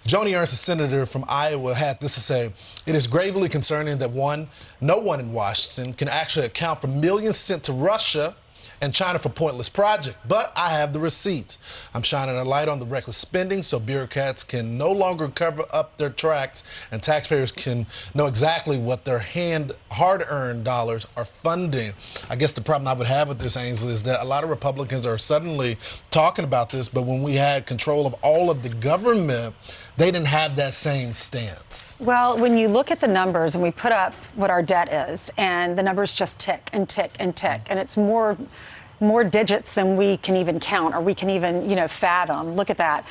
Joni Ernst, a senator from Iowa, had this to say: "It is gravely concerning that no one in Washington can actually account for millions sent to Russia and China for pointless projects. But I have the receipts. I'm shining a light on the reckless spending so bureaucrats can no longer cover up their tracks and taxpayers can know exactly what their hard-earned dollars are funding." I guess the problem I would have with this, Ainsley, is that a lot of Republicans are suddenly talking about this, but when we had control of all of the government, they didn't have that same stance. Well, when you look at the numbers and we put up what our debt is, and the numbers just tick and tick and tick, and it's more digits than we can even count or we can even, fathom. Look at that.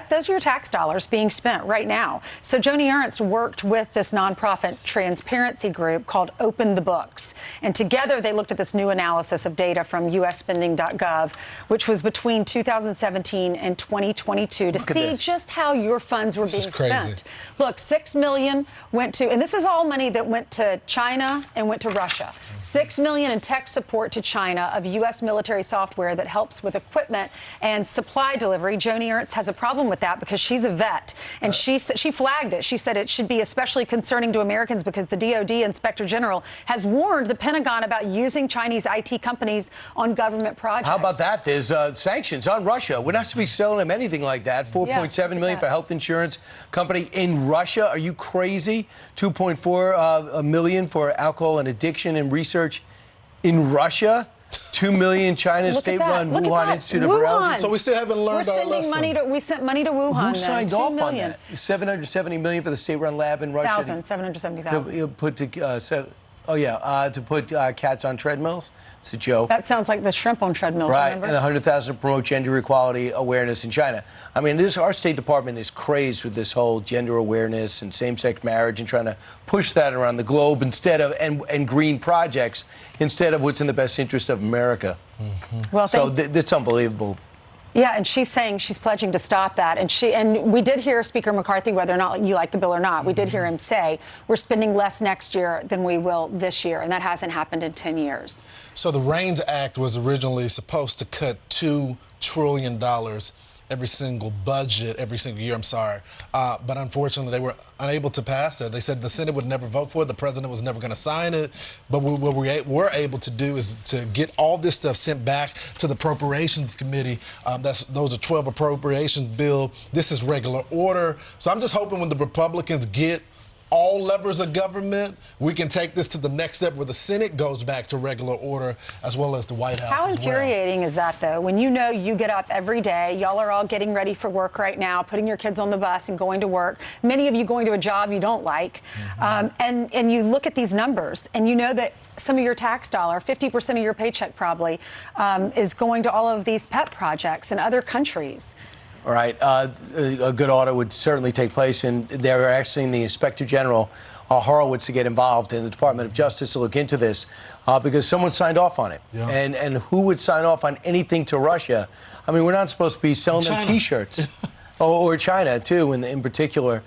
Those are your tax dollars being spent right now. So Joni Ernst worked with this nonprofit transparency group called OpenTheBooks. And together they looked at this new analysis of data from usspending.gov, which was between 2017 and 2022 to see just how your funds were being spent. Look, $6 million went to, and this is all money that went to China and went to Russia. $6 million in tech support to China of U.S. military software that helps with equipment and supply delivery. Joni Ernst has a problem with that because she's a vet, and she flagged it. She said it should be especially concerning to Americans because the DoD Inspector General has warned the Pentagon about using Chinese IT companies on government projects. How about that? There's sanctions on Russia. We're not supposed to be selling them anything like that. $4.7 million for health insurance company in Russia. Are you crazy? $2.4 million for alcohol and addiction and research in Russia. $2 million China state-run Wuhan Institute of Virology. So we still haven't learned our lesson. We sent money to Wuhan. Who signed off on that? $770 million for the state-run lab in Russia. 770,000. To put cats on treadmills. It's a joke. That sounds like the shrimp on treadmills, right. Remember? And 100,000 to promote gender equality awareness in China. I mean, our State Department is crazed with this whole gender awareness and same-sex marriage and trying to push that around the globe instead of, and green projects, instead of what's in the best interest of America. Mm-hmm. Well, so it's unbelievable. Yeah, and she's saying she's pledging to stop that. And we did hear Speaker McCarthy, whether or not you like the bill or not, we did hear him say we're spending less next year than we will this year, and that hasn't happened in 10 years. So the REINS Act was originally supposed to cut $2 trillion every single year, but unfortunately they were unable to pass it. They said the Senate would never vote for it, the president was never going to sign it, but what we were able to do is to get all this stuff sent back to the Appropriations Committee. Those are 12 appropriations bill. This is regular order. So I'm just hoping when the Republicans get all levers of government, we can take this to the next step where the Senate goes back to regular order as well as the White House. How infuriating is that, though, when you get up every day, y'all are all getting ready for work right now, putting your kids on the bus and going to work, many of you going to a job you don't like, and you look at these numbers and you know that some of your tax dollar, 50% of your paycheck probably, is going to all of these pet projects in other countries. All right. A good audit would certainly take place, and they're asking the Inspector General, Horowitz, to get involved in the Department of Justice to look into this because someone signed off on it. Yeah. And who would sign off on anything to Russia? I mean, we're not supposed to be selling them T-shirts or China, too, in particular.